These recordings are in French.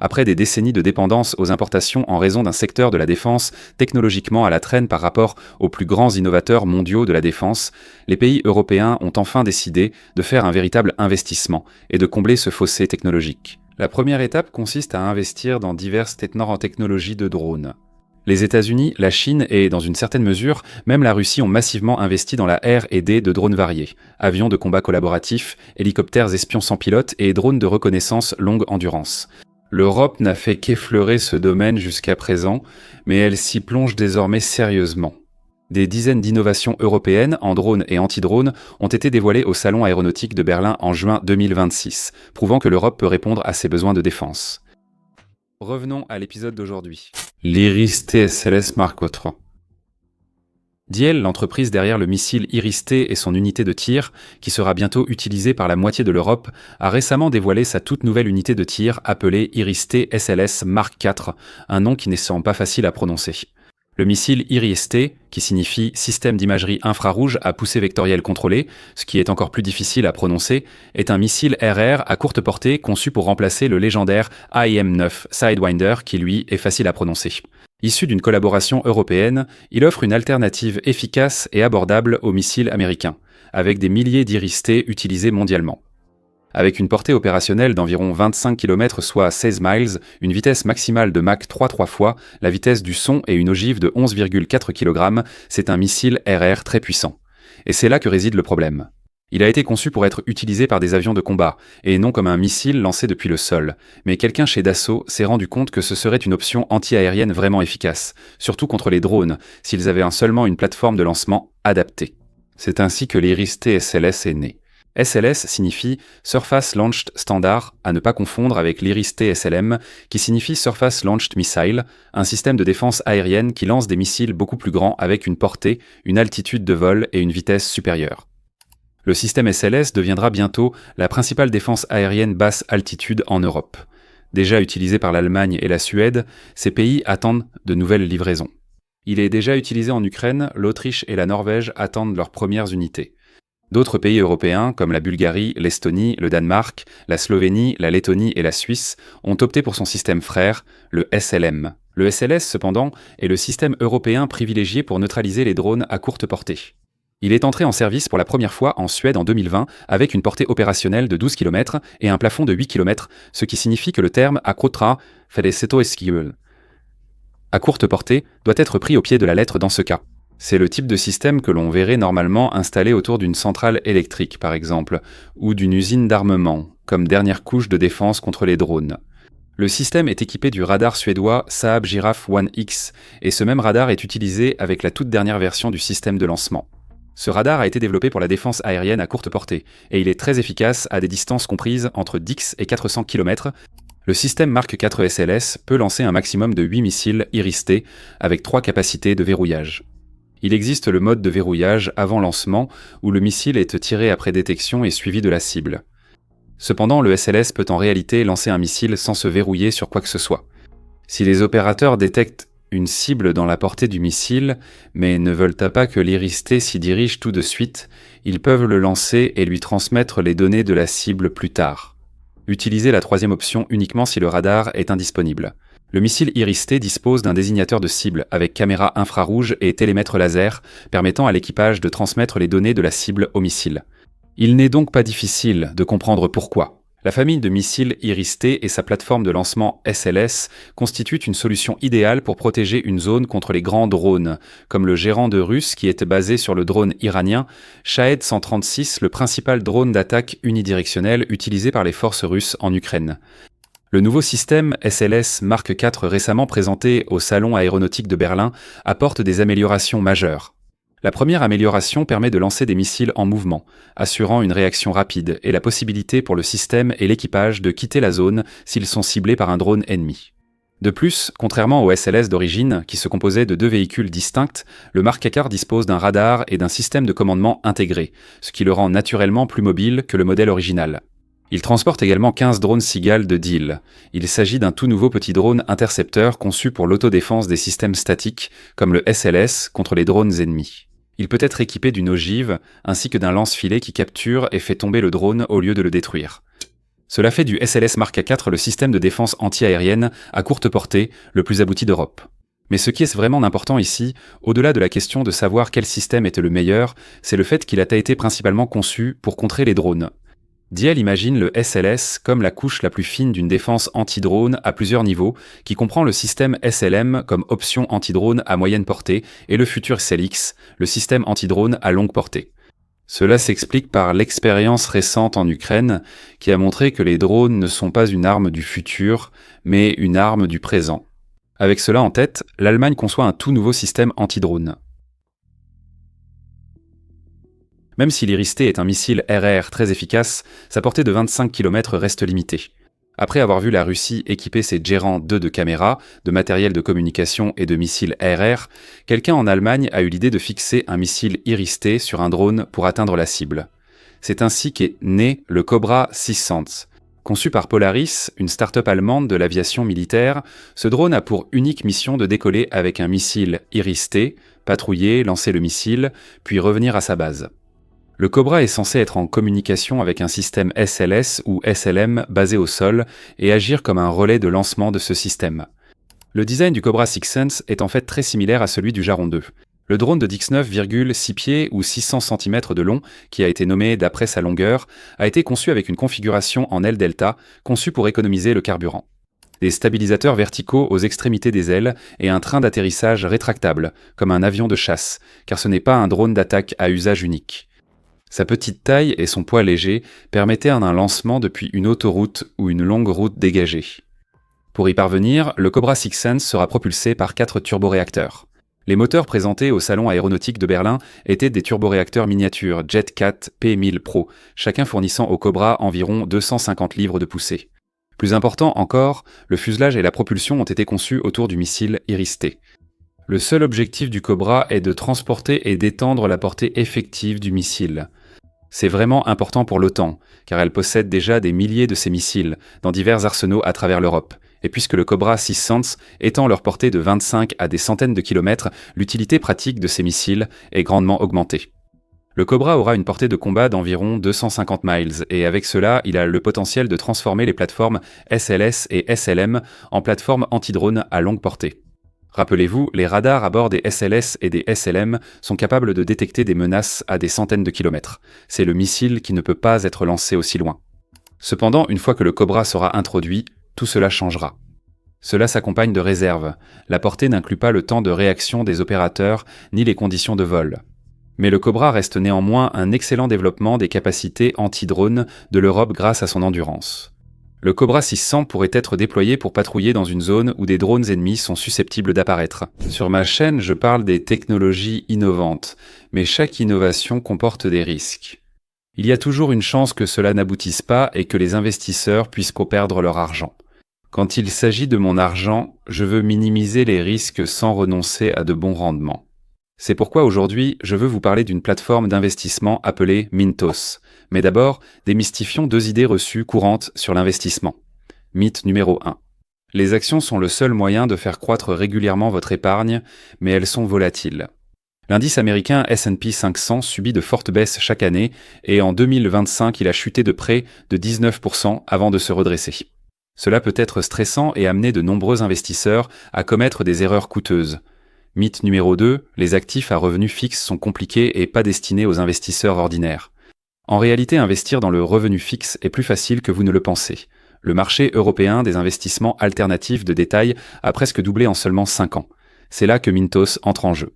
Après des décennies de dépendance aux importations en raison d'un secteur de la défense technologiquement à la traîne par rapport aux plus grands innovateurs mondiaux de la défense, les pays européens ont enfin décidé de faire un véritable investissement et de combler ce fossé technologique. La première étape consiste à investir dans diverses technologies de drones. Les États-Unis, la Chine et, dans une certaine mesure, même la Russie ont massivement investi dans la R&D de drones variés, avions de combat collaboratifs, hélicoptères espions sans pilote et drones de reconnaissance longue endurance. L'Europe n'a fait qu'effleurer ce domaine jusqu'à présent, mais elle s'y plonge désormais sérieusement. Des dizaines d'innovations européennes en drones et anti-drones ont été dévoilées au Salon aéronautique de Berlin en juin 2026, prouvant que l'Europe peut répondre à ses besoins de défense. Revenons à l'épisode d'aujourd'hui. L'Iris-T SLS Mark III. Diehl, l'entreprise derrière le missile Iris-T et son unité de tir, qui sera bientôt utilisée par la moitié de l'Europe, a récemment dévoilé sa toute nouvelle unité de tir appelée Iris-T SLS Mark IV, un nom qui n'est sans pas facile à prononcer. Le missile Iris-T, qui signifie système d'imagerie infrarouge à poussée vectorielle contrôlée, ce qui est encore plus difficile à prononcer, est un missile RR à courte portée conçu pour remplacer le légendaire AIM-9 Sidewinder qui lui est facile à prononcer. Issu d'une collaboration européenne, il offre une alternative efficace et abordable aux missiles américains, avec des milliers d'Iris-T utilisés mondialement. Avec une portée opérationnelle d'environ 25 km soit 16 miles, une vitesse maximale de Mach 3 fois, la vitesse du son et une ogive de 11,4 kg, c'est un missile RR très puissant. Et c'est là que réside le problème. Il a été conçu pour être utilisé par des avions de combat, et non comme un missile lancé depuis le sol. Mais quelqu'un chez Dassault s'est rendu compte que ce serait une option anti-aérienne vraiment efficace, surtout contre les drones, s'ils avaient seulement une plateforme de lancement adaptée. C'est ainsi que l'Iris-T SLS est né. SLS signifie Surface Launched Standard, à ne pas confondre avec l'Iris-T SLM, qui signifie Surface Launched Missile, un système de défense aérienne qui lance des missiles beaucoup plus grands avec une portée, une altitude de vol et une vitesse supérieure. Le système SLS deviendra bientôt la principale défense aérienne basse altitude en Europe. Déjà utilisé par l'Allemagne et la Suède, ces pays attendent de nouvelles livraisons. Il est déjà utilisé en Ukraine, l'Autriche et la Norvège attendent leurs premières unités. D'autres pays européens, comme la Bulgarie, l'Estonie, le Danemark, la Slovénie, la Lettonie et la Suisse, ont opté pour son système frère, le SLM. Le SLS, cependant, est le système européen privilégié pour neutraliser les drones à courte portée. Il est entré en service pour la première fois en Suède en 2020 avec une portée opérationnelle de 12 km et un plafond de 8 km, ce qui signifie que le terme « à korta fällesettoeskibel » à courte portée doit être pris au pied de la lettre dans ce cas. C'est le type de système que l'on verrait normalement installé autour d'une centrale électrique, par exemple, ou d'une usine d'armement, comme dernière couche de défense contre les drones. Le système est équipé du radar suédois Saab Giraffe 1X, et ce même radar est utilisé avec la toute dernière version du système de lancement. Ce radar a été développé pour la défense aérienne à courte portée, et il est très efficace à des distances comprises entre 10 et 400 km. Le système Mark IV SLS peut lancer un maximum de 8 missiles Iris-T avec 3 capacités de verrouillage. Il existe le mode de verrouillage avant lancement où le missile est tiré après détection et suivi de la cible. Cependant, le SLS peut en réalité lancer un missile sans se verrouiller sur quoi que ce soit. Si les opérateurs détectent une cible dans la portée du missile, mais ne veulent pas que l'Iris-T s'y dirige tout de suite, ils peuvent le lancer et lui transmettre les données de la cible plus tard. Utilisez la troisième option uniquement si le radar est indisponible. Le missile Iris-T dispose d'un désignateur de cible avec caméra infrarouge et télémètre laser, permettant à l'équipage de transmettre les données de la cible au missile. Il n'est donc pas difficile de comprendre pourquoi. La famille de missiles Iris-T et sa plateforme de lancement SLS constituent une solution idéale pour protéger une zone contre les grands drones, comme le gérant de Russe qui est basé sur le drone iranien Shahed 136, le principal drone d'attaque unidirectionnel utilisé par les forces russes en Ukraine. Le nouveau système SLS Mark IV récemment présenté au Salon aéronautique de Berlin apporte des améliorations majeures. La première amélioration permet de lancer des missiles en mouvement, assurant une réaction rapide et la possibilité pour le système et l'équipage de quitter la zone s'ils sont ciblés par un drone ennemi. De plus, contrairement au SLS d'origine, qui se composait de 2 véhicules distincts, le Mark IV dispose d'un radar et d'un système de commandement intégré, ce qui le rend naturellement plus mobile que le modèle original. Il transporte également 15 drones Seagull de Diehl. Il s'agit d'un tout nouveau petit drone intercepteur conçu pour l'autodéfense des systèmes statiques, comme le SLS, contre les drones ennemis. Il peut être équipé d'une ogive, ainsi que d'un lance-filet qui capture et fait tomber le drone au lieu de le détruire. Cela fait du SLS Mark IV le système de défense anti-aérienne à courte portée le plus abouti d'Europe. Mais ce qui est vraiment important ici, au-delà de la question de savoir quel système était le meilleur, c'est le fait qu'il a été principalement conçu pour contrer les drones. Diehl imagine le SLS comme la couche la plus fine d'une défense anti-drone à plusieurs niveaux, qui comprend le système SLM comme option anti-drone à moyenne portée et le futur SLX, le système anti-drone à longue portée. Cela s'explique par l'expérience récente en Ukraine, qui a montré que les drones ne sont pas une arme du futur, mais une arme du présent. Avec cela en tête, l'Allemagne conçoit un tout nouveau système anti-drone. Même si l'Iris-T est un missile RR très efficace, sa portée de 25 km reste limitée. Après avoir vu la Russie équiper ses Gerran 2 de caméras, de matériel de communication et de missiles RR, quelqu'un en Allemagne a eu l'idée de fixer un missile Iris-T sur un drone pour atteindre la cible. C'est ainsi qu'est né le Cobra 600. Conçu par Polaris, une start-up allemande de l'aviation militaire, ce drone a pour unique mission de décoller avec un missile Iris-T, patrouiller, lancer le missile, puis revenir à sa base. Le Cobra est censé être en communication avec un système SLS ou SLM basé au sol et agir comme un relais de lancement de ce système. Le design du Cobra 600 est en fait très similaire à celui du Jaron 2. Le drone de 19,6 pieds ou 600 cm de long, qui a été nommé d'après sa longueur, a été conçu avec une configuration en aile delta, conçue pour économiser le carburant. Des stabilisateurs verticaux aux extrémités des ailes et un train d'atterrissage rétractable, comme un avion de chasse, car ce n'est pas un drone d'attaque à usage unique. Sa petite taille et son poids léger permettaient un lancement depuis une autoroute ou une longue route dégagée. Pour y parvenir, le Cobra 600 sera propulsé par 4 turboréacteurs. Les moteurs présentés au Salon aéronautique de Berlin étaient des turboréacteurs miniatures JetCat P1000 Pro, chacun fournissant au Cobra environ 250 livres de poussée. Plus important encore, le fuselage et la propulsion ont été conçus autour du missile Iris-T. Le seul objectif du Cobra est de transporter et d'étendre la portée effective du missile. C'est vraiment important pour l'OTAN, car elle possède déjà des milliers de ces missiles dans divers arsenaux à travers l'Europe. Et puisque le Cobra 600 étend leur portée de 25 à des centaines de kilomètres, l'utilité pratique de ces missiles est grandement augmentée. Le Cobra aura une portée de combat d'environ 250 miles, et avec cela, il a le potentiel de transformer les plateformes SLS et SLM en plateformes anti-drone à longue portée. Rappelez-vous, les radars à bord des SLS et des SLM sont capables de détecter des menaces à des centaines de kilomètres. C'est le missile qui ne peut pas être lancé aussi loin. Cependant, une fois que le Cobra sera introduit, tout cela changera. Cela s'accompagne de réserves. La portée n'inclut pas le temps de réaction des opérateurs ni les conditions de vol. Mais le Cobra reste néanmoins un excellent développement des capacités anti-drone de l'Europe grâce à son endurance. Le Cobra 600 pourrait être déployé pour patrouiller dans une zone où des drones ennemis sont susceptibles d'apparaître. Sur ma chaîne, je parle des technologies innovantes, mais chaque innovation comporte des risques. Il y a toujours une chance que cela n'aboutisse pas et que les investisseurs puissent perdre leur argent. Quand il s'agit de mon argent, je veux minimiser les risques sans renoncer à de bons rendements. C'est pourquoi aujourd'hui, je veux vous parler d'une plateforme d'investissement appelée Mintos. Mais d'abord, démystifions 2 idées reçues courantes sur l'investissement. Mythe numéro 1. Les actions sont le seul moyen de faire croître régulièrement votre épargne, mais elles sont volatiles. L'indice américain S&P 500 subit de fortes baisses chaque année et en 2025, il a chuté de près de 19% avant de se redresser. Cela peut être stressant et amener de nombreux investisseurs à commettre des erreurs coûteuses. Mythe numéro 2, les actifs à revenus fixes sont compliqués et pas destinés aux investisseurs ordinaires. En réalité, investir dans le revenu fixe est plus facile que vous ne le pensez. Le marché européen des investissements alternatifs de détail a presque doublé en seulement 5 ans. C'est là que Mintos entre en jeu.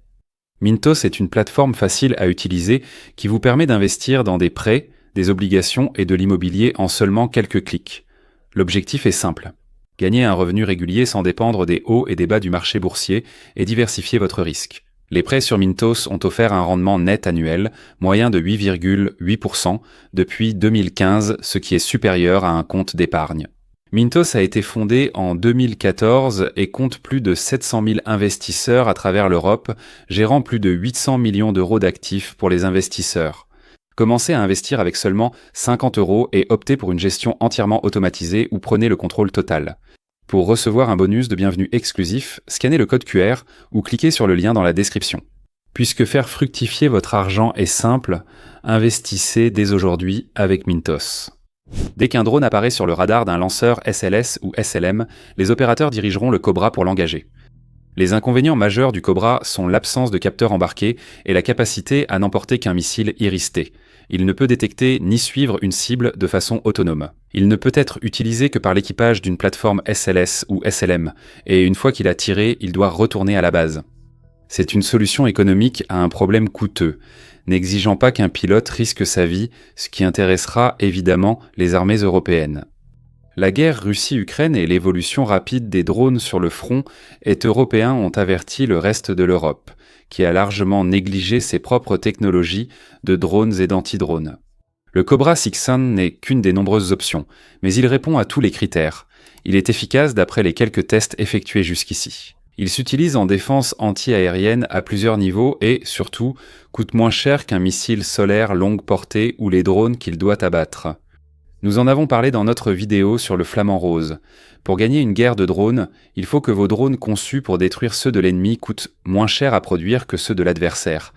Mintos est une plateforme facile à utiliser qui vous permet d'investir dans des prêts, des obligations et de l'immobilier en seulement quelques clics. L'objectif est simple. Gagner un revenu régulier sans dépendre des hauts et des bas du marché boursier et diversifier votre risque. Les prêts sur Mintos ont offert un rendement net annuel moyen de 8,8% depuis 2015, ce qui est supérieur à un compte d'épargne. Mintos a été fondé en 2014 et compte plus de 700 000 investisseurs à travers l'Europe, gérant plus de 800 millions d'euros d'actifs pour les investisseurs. Commencez à investir avec seulement 50 € et optez pour une gestion entièrement automatisée ou prenez le contrôle total. Pour recevoir un bonus de bienvenue exclusif, scannez le code QR ou cliquez sur le lien dans la description. Puisque faire fructifier votre argent est simple, investissez dès aujourd'hui avec Mintos. Dès qu'un drone apparaît sur le radar d'un lanceur SLS ou SLM, les opérateurs dirigeront le Cobra pour l'engager. Les inconvénients majeurs du Cobra sont l'absence de capteur embarqué et la capacité à n'emporter qu'un missile Iris-T. Il ne peut détecter ni suivre une cible de façon autonome. Il ne peut être utilisé que par l'équipage d'une plateforme SLS ou SLM, et une fois qu'il a tiré, il doit retourner à la base. C'est une solution économique à un problème coûteux, n'exigeant pas qu'un pilote risque sa vie, ce qui intéressera évidemment les armées européennes. La guerre Russie-Ukraine et l'évolution rapide des drones sur le front européens ont averti le reste de l'Europe, qui a largement négligé ses propres technologies de drones et d'anti-drones. Le Cobra 600 n'est qu'une des nombreuses options, mais il répond à tous les critères. Il est efficace d'après les quelques tests effectués jusqu'ici. Il s'utilise en défense anti-aérienne à plusieurs niveaux et, surtout, coûte moins cher qu'un missile solaire longue portée ou les drones qu'il doit abattre. Nous en avons parlé dans notre vidéo sur le Flamant Rose. Pour gagner une guerre de drones, il faut que vos drones conçus pour détruire ceux de l'ennemi coûtent moins cher à produire que ceux de l'adversaire.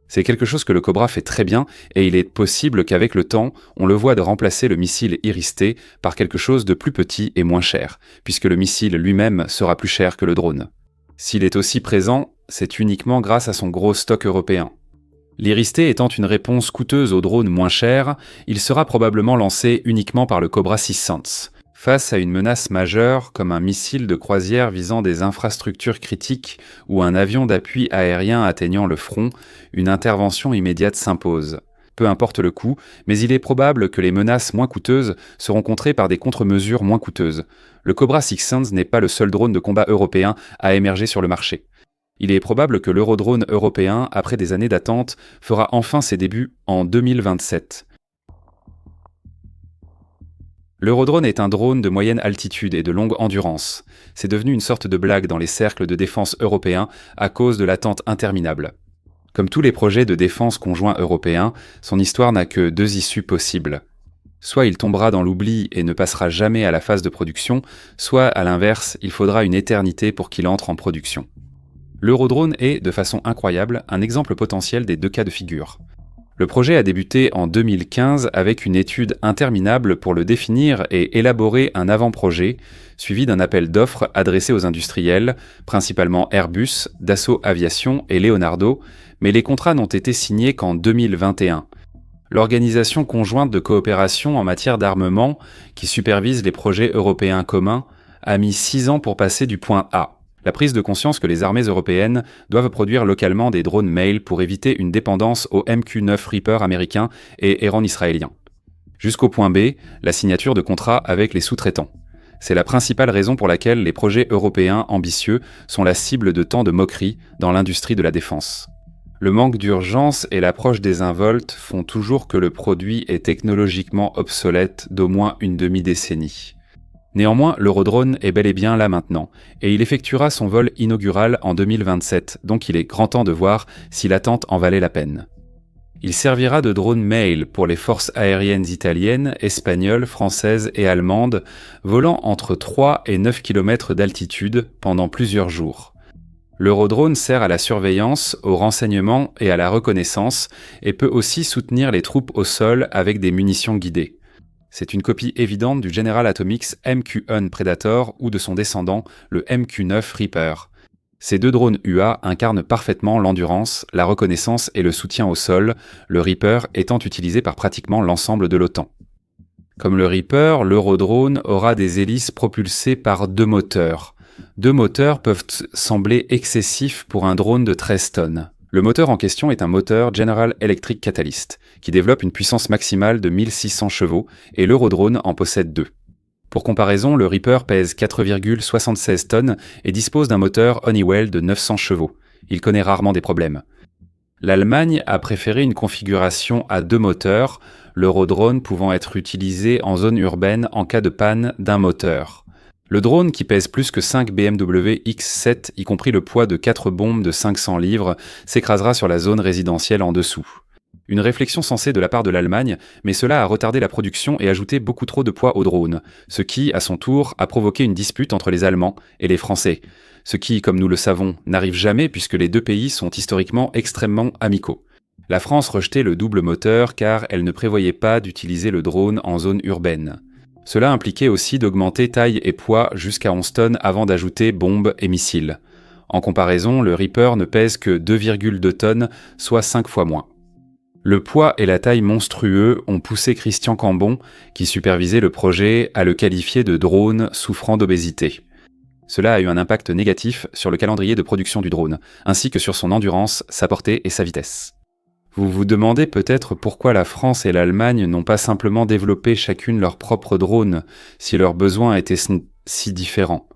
C'est quelque chose que le Cobra fait très bien et il est possible qu'avec le temps, on le voit de remplacer le missile Iris-T par quelque chose de plus petit et moins cher, puisque le missile lui-même sera plus cher que le drone. S'il est aussi présent, c'est uniquement grâce à son gros stock européen. L'Iris-T étant une réponse coûteuse aux drones moins chers, il sera probablement lancé uniquement par le Cobra 600. Face à une menace majeure comme un missile de croisière visant des infrastructures critiques ou un avion d'appui aérien atteignant le front, une intervention immédiate s'impose. Peu importe le coût, mais il est probable que les menaces moins coûteuses seront contrées par des contre-mesures moins coûteuses. Le Cobra 600 n'est pas le seul drone de combat européen à émerger sur le marché. Il est probable que l'Eurodrone européen, après des années d'attente, fera enfin ses débuts en 2027. L'Eurodrone est un drone de moyenne altitude et de longue endurance. C'est devenu une sorte de blague dans les cercles de défense européens à cause de l'attente interminable. Comme tous les projets de défense conjoints européens, son histoire n'a que deux issues possibles. Soit il tombera dans l'oubli et ne passera jamais à la phase de production, soit à l'inverse, il faudra une éternité pour qu'il entre en production. L'Eurodrone est, de façon incroyable, un exemple potentiel des deux cas de figure. Le projet a débuté en 2015 avec une étude interminable pour le définir et élaborer un avant-projet, suivi d'un appel d'offres adressé aux industriels, principalement Airbus, Dassault Aviation et Leonardo, mais les contrats n'ont été signés qu'en 2021. L'Organisation conjointe de coopération en matière d'armement, qui supervise les projets européens communs, a mis 6 ans pour passer du point A. La prise de conscience que les armées européennes doivent produire localement des drones Mail pour éviter une dépendance aux MQ-9 Reaper américains et Héron israéliens. Jusqu'au point B, la signature de contrats avec les sous-traitants. C'est la principale raison pour laquelle les projets européens ambitieux sont la cible de tant de moqueries dans l'industrie de la défense. Le manque d'urgence et l'approche des involtes font toujours que le produit est technologiquement obsolète d'au moins une demi-décennie. Néanmoins, l'Eurodrone est bel et bien là maintenant, et il effectuera son vol inaugural en 2027, donc il est grand temps de voir si l'attente en valait la peine. Il servira de drone Mail pour les forces aériennes italiennes, espagnoles, françaises et allemandes, volant entre 3 et 9 km d'altitude pendant plusieurs jours. L'Eurodrone sert à la surveillance, au renseignement et à la reconnaissance, et peut aussi soutenir les troupes au sol avec des munitions guidées. C'est une copie évidente du General Atomics MQ-1 Predator ou de son descendant, le MQ-9 Reaper. Ces deux drones UA incarnent parfaitement l'endurance, la reconnaissance et le soutien au sol, le Reaper étant utilisé par pratiquement l'ensemble de l'OTAN. Comme le Reaper, l'Eurodrone aura des hélices propulsées par 2 moteurs. 2 moteurs peuvent sembler excessifs pour un drone de 13 tonnes. Le moteur en question est un moteur General Electric Catalyst, qui développe une puissance maximale de 1600 chevaux, et l'Eurodrone en possède 2. Pour comparaison, le Reaper pèse 4,76 tonnes et dispose d'un moteur Honeywell de 900 chevaux. Il connaît rarement des problèmes. L'Allemagne a préféré une configuration à 2 moteurs, l'Eurodrone pouvant être utilisé en zone urbaine en cas de panne d'un moteur. Le drone, qui pèse plus que 5 BMW X7, y compris le poids de 4 bombes de 500 livres, s'écrasera sur la zone résidentielle en dessous. Une réflexion sensée de la part de l'Allemagne, mais cela a retardé la production et ajouté beaucoup trop de poids au drone, ce qui, à son tour, a provoqué une dispute entre les Allemands et les Français. Ce qui, comme nous le savons, n'arrive jamais puisque les deux pays sont historiquement extrêmement amicaux. La France rejetait le double moteur car elle ne prévoyait pas d'utiliser le drone en zone urbaine. Cela impliquait aussi d'augmenter taille et poids jusqu'à 11 tonnes avant d'ajouter bombes et missiles. En comparaison, le Reaper ne pèse que 2,2 tonnes, soit 5 fois moins. Le poids et la taille monstrueux ont poussé Christian Cambon, qui supervisait le projet, à le qualifier de drone souffrant d'obésité. Cela a eu un impact négatif sur le calendrier de production du drone, ainsi que sur son endurance, sa portée et sa vitesse. Vous vous demandez peut-être pourquoi la France et l'Allemagne n'ont pas simplement développé chacune leur propre drone, si leurs besoins étaient si différents.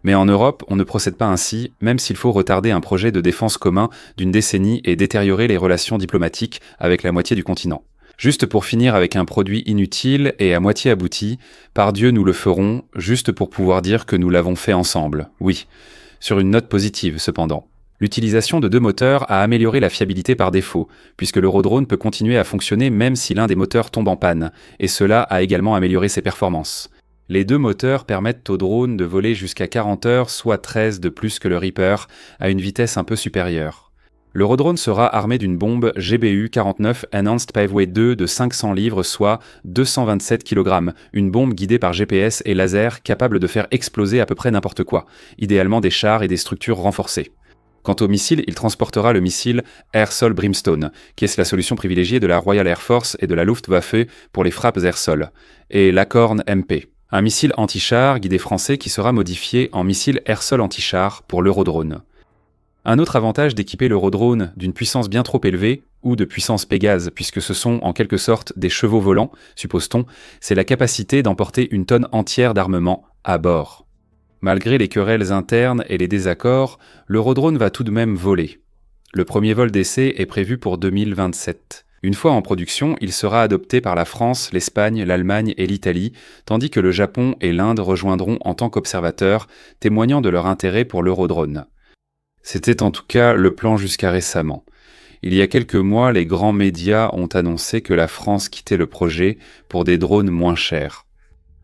Mais en Europe, on ne procède pas ainsi, même s'il faut retarder un projet de défense commun d'une décennie et détériorer les relations diplomatiques avec la moitié du continent. Juste pour finir avec un produit inutile et à moitié abouti, par Dieu nous le ferons, juste pour pouvoir dire que nous l'avons fait ensemble, oui. Sur une note positive cependant. L'utilisation de 2 moteurs a amélioré la fiabilité par défaut, puisque l'Eurodrone peut continuer à fonctionner même si l'un des moteurs tombe en panne, et cela a également amélioré ses performances. Les 2 moteurs permettent au drone de voler jusqu'à 40 heures, soit 13 de plus que le Reaper, à une vitesse un peu supérieure. L'Eurodrone sera armé d'une bombe GBU-49 Enhanced Paveway 2 de 500 livres, soit 227 kg, une bombe guidée par GPS et laser capable de faire exploser à peu près n'importe quoi, idéalement des chars et des structures renforcées. Quant au missile, il transportera le missile Air-Sol Brimstone, qui est la solution privilégiée de la Royal Air Force et de la Luftwaffe pour les frappes air-sol, et l'Acorn MP, un missile anti-char guidé français qui sera modifié en missile air-sol anti-char pour l'Eurodrone. Un autre avantage d'équiper l'Eurodrone d'une puissance bien trop élevée, ou de puissance Pégase, puisque ce sont en quelque sorte des chevaux volants, suppose-t-on, c'est la capacité d'emporter une tonne entière d'armement à bord. Malgré les querelles internes et les désaccords, l'Eurodrone va tout de même voler. Le premier vol d'essai est prévu pour 2027. Une fois en production, il sera adopté par la France, l'Espagne, l'Allemagne et l'Italie, tandis que le Japon et l'Inde rejoindront en tant qu'observateurs, témoignant de leur intérêt pour l'Eurodrone. C'était en tout cas le plan jusqu'à récemment. Il y a quelques mois, les grands médias ont annoncé que la France quittait le projet pour des drones moins chers.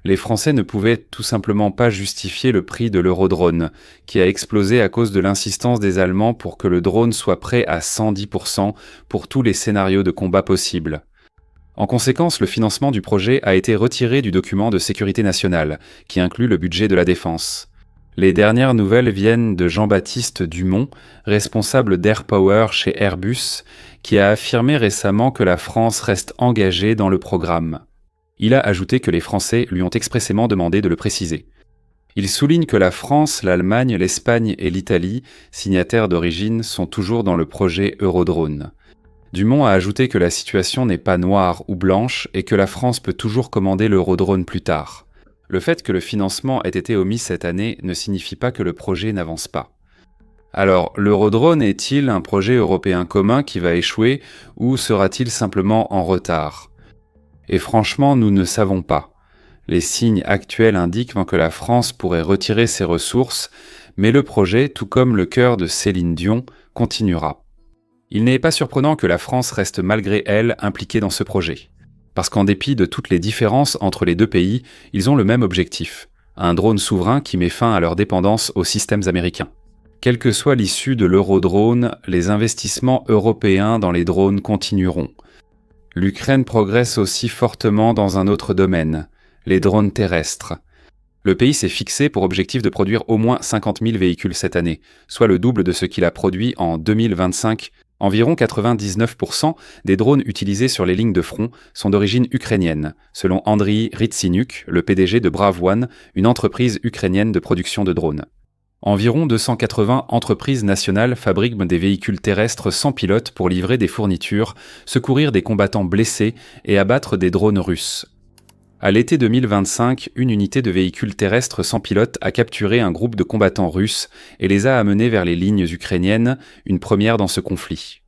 Les Français ne pouvaient tout simplement pas justifier le prix de l'Eurodrone, qui a explosé à cause de l'insistance des Allemands pour que le drone soit prêt à 110% pour tous les scénarios de combat possibles. En conséquence, le financement du projet a été retiré du document de sécurité nationale, qui inclut le budget de la défense. Les dernières nouvelles viennent de Jean-Baptiste Dumont, responsable d'AirPower chez Airbus, qui a affirmé récemment que la France reste engagée dans le programme. Il a ajouté que les Français lui ont expressément demandé de le préciser. Il souligne que la France, l'Allemagne, l'Espagne et l'Italie, signataires d'origine, sont toujours dans le projet Eurodrone. Dumont a ajouté que la situation n'est pas noire ou blanche et que la France peut toujours commander l'Eurodrone plus tard. Le fait que le financement ait été omis cette année ne signifie pas que le projet n'avance pas. Alors, l'Eurodrone est-il un projet européen commun qui va échouer ou sera-t-il simplement en retard ? Et franchement, nous ne savons pas. Les signes actuels indiquent que la France pourrait retirer ses ressources, mais le projet, tout comme le cœur de Céline Dion, continuera. Il n'est pas surprenant que la France reste malgré elle impliquée dans ce projet. Parce qu'en dépit de toutes les différences entre les 2 pays, ils ont le même objectif, un drone souverain qui met fin à leur dépendance aux systèmes américains. Quelle que soit l'issue de l'Eurodrone, les investissements européens dans les drones continueront. L'Ukraine progresse aussi fortement dans un autre domaine, les drones terrestres. Le pays s'est fixé pour objectif de produire au moins 50 000 véhicules cette année, soit le double de ce qu'il a produit en 2025. Environ 99% des drones utilisés sur les lignes de front sont d'origine ukrainienne, selon Andriy Ritsinuk, le PDG de Brave One, une entreprise ukrainienne de production de drones. Environ 280 entreprises nationales fabriquent des véhicules terrestres sans pilote pour livrer des fournitures, secourir des combattants blessés et abattre des drones russes. À l'été 2025, une unité de véhicules terrestres sans pilote a capturé un groupe de combattants russes et les a amenés vers les lignes ukrainiennes, une première dans ce conflit.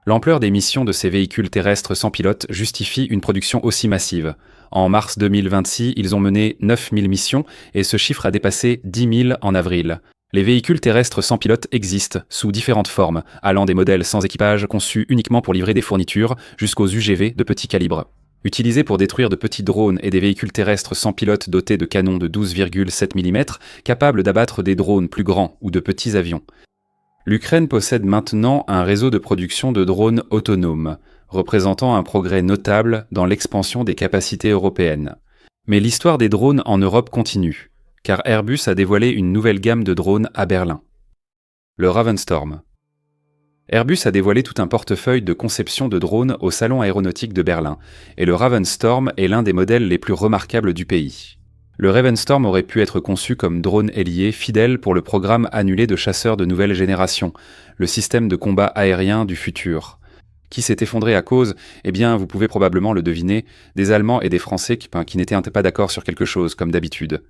L'ampleur des missions de ces véhicules terrestres sans pilote justifie une production aussi massive. En mars 2026, ils ont mené 9000 missions et ce chiffre a dépassé 10 000 en avril. Les véhicules terrestres sans pilote existent, sous différentes formes, allant des modèles sans équipage conçus uniquement pour livrer des fournitures, jusqu'aux UGV de petit calibre. Utilisés pour détruire de petits drones et des véhicules terrestres sans pilote dotés de canons de 12,7 mm, capables d'abattre des drones plus grands ou de petits avions. L'Ukraine possède maintenant un réseau de production de drones autonomes, représentant un progrès notable dans l'expansion des capacités européennes. Mais l'histoire des drones en Europe continue, car Airbus a dévoilé une nouvelle gamme de drones à Berlin. Le Ravenstorm. Airbus a dévoilé tout un portefeuille de conception de drones au Salon aéronautique de Berlin, et le Ravenstorm est l'un des modèles les plus remarquables du pays. Le Ravenstorm aurait pu être conçu comme drone ailier fidèle pour le programme annulé de chasseurs de nouvelle génération, le système de combat aérien du futur. Qui s'est effondré à cause, eh bien, vous pouvez probablement le deviner, des Allemands et des Français qui n'étaient pas d'accord sur quelque chose, comme d'habitude.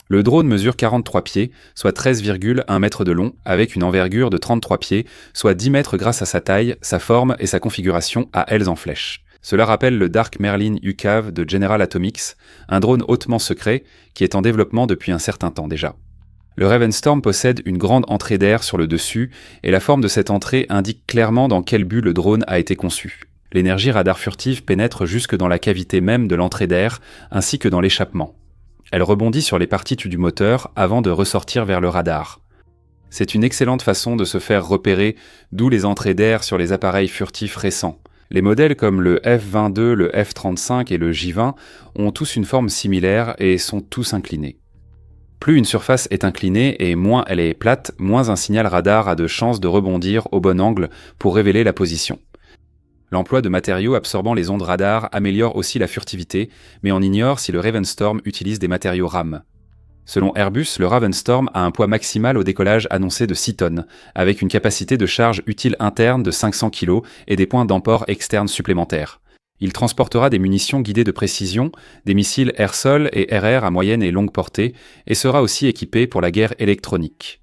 Le drone mesure 43 pieds, soit 13,1 mètres de long, avec une envergure de 33 pieds, soit 10 mètres grâce à sa taille, sa forme et sa configuration à ailes en flèche. Cela rappelle le Dark Merlin UCAV de General Atomics, un drone hautement secret qui est en développement depuis un certain temps déjà. Le Ravenstorm possède une grande entrée d'air sur le dessus, et la forme de cette entrée indique clairement dans quel but le drone a été conçu. L'énergie radar furtive pénètre jusque dans la cavité même de l'entrée d'air, ainsi que dans l'échappement. Elle rebondit sur les parties du moteur avant de ressortir vers le radar. C'est une excellente façon de se faire repérer, d'où les entrées d'air sur les appareils furtifs récents. Les modèles comme le F-22, le F-35 et le J-20 ont tous une forme similaire et sont tous inclinés. Plus une surface est inclinée et moins elle est plate, moins un signal radar a de chances de rebondir au bon angle pour révéler la position. L'emploi de matériaux absorbant les ondes radar améliore aussi la furtivité, mais on ignore si le Ravenstorm utilise des matériaux RAM. Selon Airbus, le Ravenstorm a un poids maximal au décollage annoncé de 6 tonnes, avec une capacité de charge utile interne de 500 kg et des points d'emport externes supplémentaires. Il transportera des munitions guidées de précision, des missiles air-sol et RR à moyenne et longue portée, et sera aussi équipé pour la guerre électronique.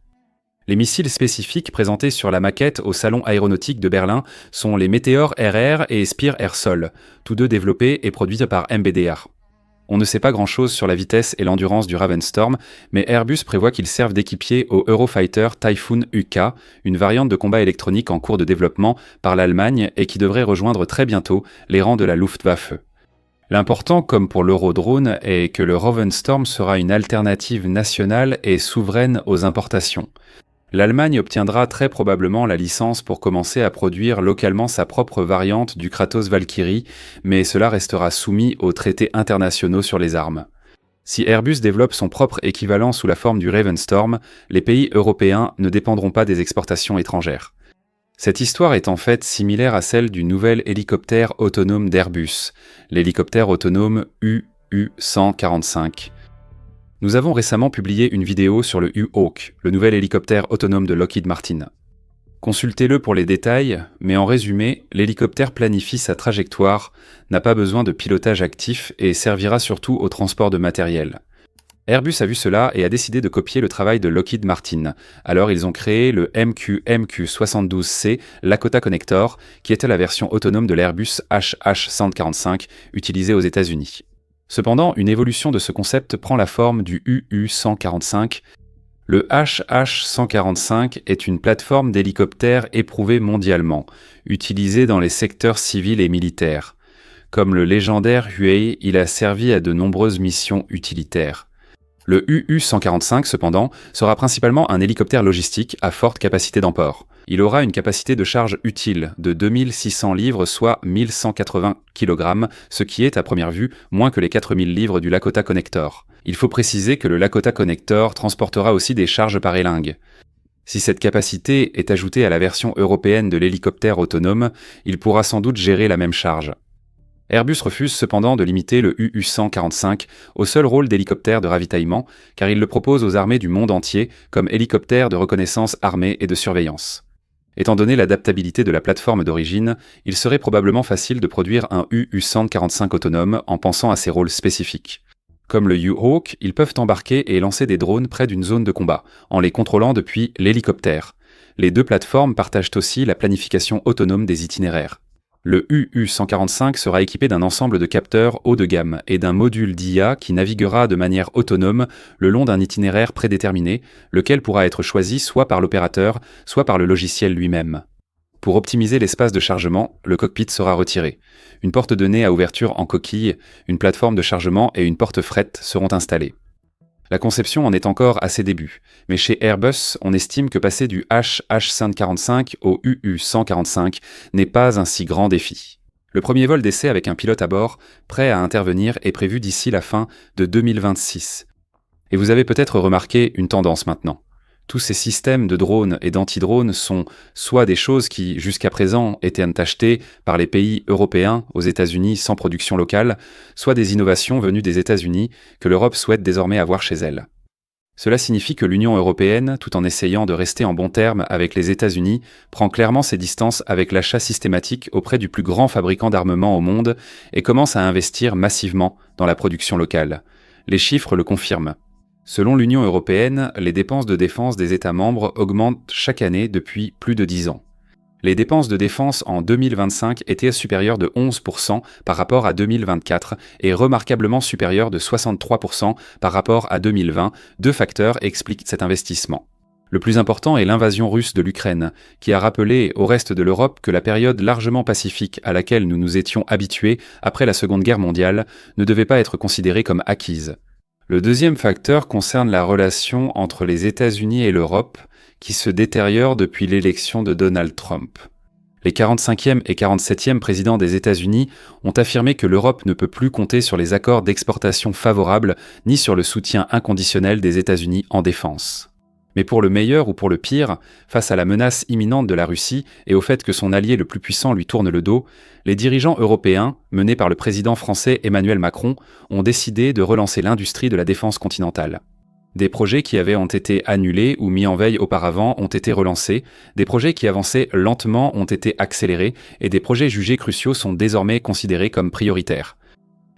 Les missiles spécifiques présentés sur la maquette au Salon aéronautique de Berlin sont les Meteor RR et Spear air-sol, tous deux développés et produits par MBDA. On ne sait pas grand-chose sur la vitesse et l'endurance du Ravenstorm, mais Airbus prévoit qu'il serve d'équipier au Eurofighter Typhoon UK, une variante de combat électronique en cours de développement par l'Allemagne et qui devrait rejoindre très bientôt les rangs de la Luftwaffe. L'important, comme pour l'Eurodrone, est que le Ravenstorm sera une alternative nationale et souveraine aux importations. L'Allemagne obtiendra très probablement la licence pour commencer à produire localement sa propre variante du Kratos Valkyrie, mais cela restera soumis aux traités internationaux sur les armes. Si Airbus développe son propre équivalent sous la forme du Ravenstorm, les pays européens ne dépendront pas des exportations étrangères. Cette histoire est en fait similaire à celle du nouvel hélicoptère autonome d'Airbus, l'hélicoptère autonome UU-145. Nous avons récemment publié une vidéo sur le U-Hawk, le nouvel hélicoptère autonome de Lockheed Martin. Consultez-le pour les détails, mais en résumé, l'hélicoptère planifie sa trajectoire, n'a pas besoin de pilotage actif et servira surtout au transport de matériel. Airbus a vu cela et a décidé de copier le travail de Lockheed Martin. Alors ils ont créé le MQ-72C Lakota Connector, qui était la version autonome de l'Airbus HH-145 utilisée aux États-Unis. Cependant, une évolution de ce concept prend la forme du UU-145. Le HH-145 est une plateforme d'hélicoptères éprouvée mondialement, utilisée dans les secteurs civils et militaires. Comme le légendaire Huey, il a servi à de nombreuses missions utilitaires. Le UU-145, cependant, sera principalement un hélicoptère logistique à forte capacité d'emport. Il aura une capacité de charge utile de 2600 livres, soit 1180 kg, ce qui est, à première vue, moins que les 4000 livres du Lakota Connector. Il faut préciser que le Lakota Connector transportera aussi des charges par élingue. Si cette capacité est ajoutée à la version européenne de l'hélicoptère autonome, il pourra sans doute gérer la même charge. Airbus refuse cependant de limiter le UU-145 au seul rôle d'hélicoptère de ravitaillement, car il le propose aux armées du monde entier comme hélicoptère de reconnaissance armée et de surveillance. Étant donné l'adaptabilité de la plateforme d'origine, il serait probablement facile de produire un UU-145 autonome en pensant à ses rôles spécifiques. Comme le U-Hawk, ils peuvent embarquer et lancer des drones près d'une zone de combat, en les contrôlant depuis l'hélicoptère. Les deux plateformes partagent aussi la planification autonome des itinéraires. Le UU-145 sera équipé d'un ensemble de capteurs haut de gamme et d'un module d'IA qui naviguera de manière autonome le long d'un itinéraire prédéterminé, lequel pourra être choisi soit par l'opérateur, soit par le logiciel lui-même. Pour optimiser l'espace de chargement, le cockpit sera retiré. Une porte de nez à ouverture en coquille, une plateforme de chargement et une porte fret seront installées. La conception en est encore à ses débuts, mais chez Airbus, on estime que passer du H145 au UU145 n'est pas un si grand défi. Le premier vol d'essai avec un pilote à bord, prêt à intervenir, est prévu d'ici la fin de 2026. Et vous avez peut-être remarqué une tendance maintenant. Tous ces systèmes de drones et d'anti-drones sont soit des choses qui, jusqu'à présent, étaient achetées par les pays européens aux États-Unis sans production locale, soit des innovations venues des États-Unis que l'Europe souhaite désormais avoir chez elle. Cela signifie que l'Union européenne, tout en essayant de rester en bons termes avec les États-Unis, prend clairement ses distances avec l'achat systématique auprès du plus grand fabricant d'armement au monde et commence à investir massivement dans la production locale. Les chiffres le confirment. Selon l'Union européenne, les dépenses de défense des États membres augmentent chaque année depuis plus de 10 ans. Les dépenses de défense en 2025 étaient supérieures de 11% par rapport à 2024 et remarquablement supérieures de 63% par rapport à 2020. Deux facteurs expliquent cet investissement. Le plus important est l'invasion russe de l'Ukraine, qui a rappelé au reste de l'Europe que la période largement pacifique à laquelle nous nous étions habitués après la Seconde Guerre mondiale ne devait pas être considérée comme acquise. Le deuxième facteur concerne la relation entre les États-Unis et l'Europe, qui se détériore depuis l'élection de Donald Trump. Les 45e et 47e présidents des États-Unis ont affirmé que l'Europe ne peut plus compter sur les accords d'exportation favorables ni sur le soutien inconditionnel des États-Unis en défense. Mais pour le meilleur ou pour le pire, face à la menace imminente de la Russie et au fait que son allié le plus puissant lui tourne le dos, les dirigeants européens, menés par le président français Emmanuel Macron, ont décidé de relancer l'industrie de la défense continentale. Des projets qui ont été annulés ou mis en veille auparavant ont été relancés, des projets qui avançaient lentement ont été accélérés et des projets jugés cruciaux sont désormais considérés comme prioritaires.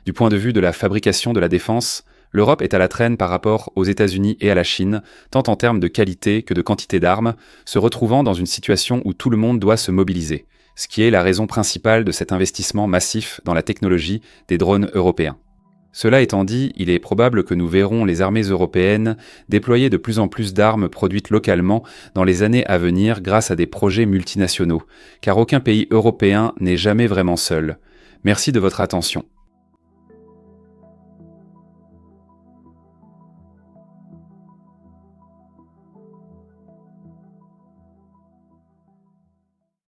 Du point de vue de la fabrication de la défense, l'Europe est à la traîne par rapport aux États-Unis et à la Chine, tant en termes de qualité que de quantité d'armes, se retrouvant dans une situation où tout le monde doit se mobiliser, ce qui est la raison principale de cet investissement massif dans la technologie des drones européens. Cela étant dit, il est probable que nous verrons les armées européennes déployer de plus en plus d'armes produites localement dans les années à venir grâce à des projets multinationaux, car aucun pays européen n'est jamais vraiment seul. Merci de votre attention.